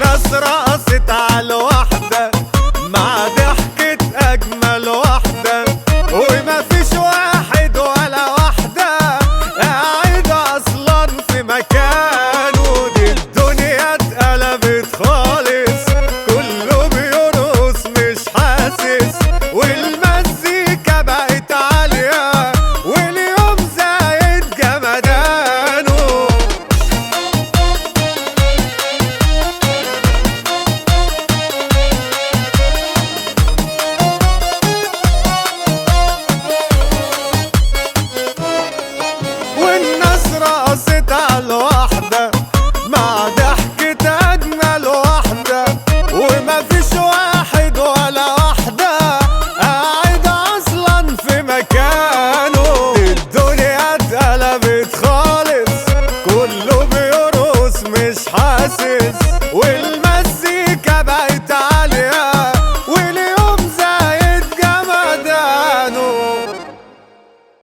والناس رقصت على واحدة مع ضحكة أجمل واحدة، وما فيش واحد ولا واحدة قاعد أصلا في مكانه. دي الدنيا اتقلبت خالص، كله بيرقص مش حاسس، والمزيكا بقت عالية واليوم زايد جمدانه. والناس رقصت على واحدة مع ضحكة أجمل واحدة، وما فيش واحد ولا واحدة قاعد أصلا في مكانه. الدنيا اتقلبت خالص، كله بيرقص مش حاسس،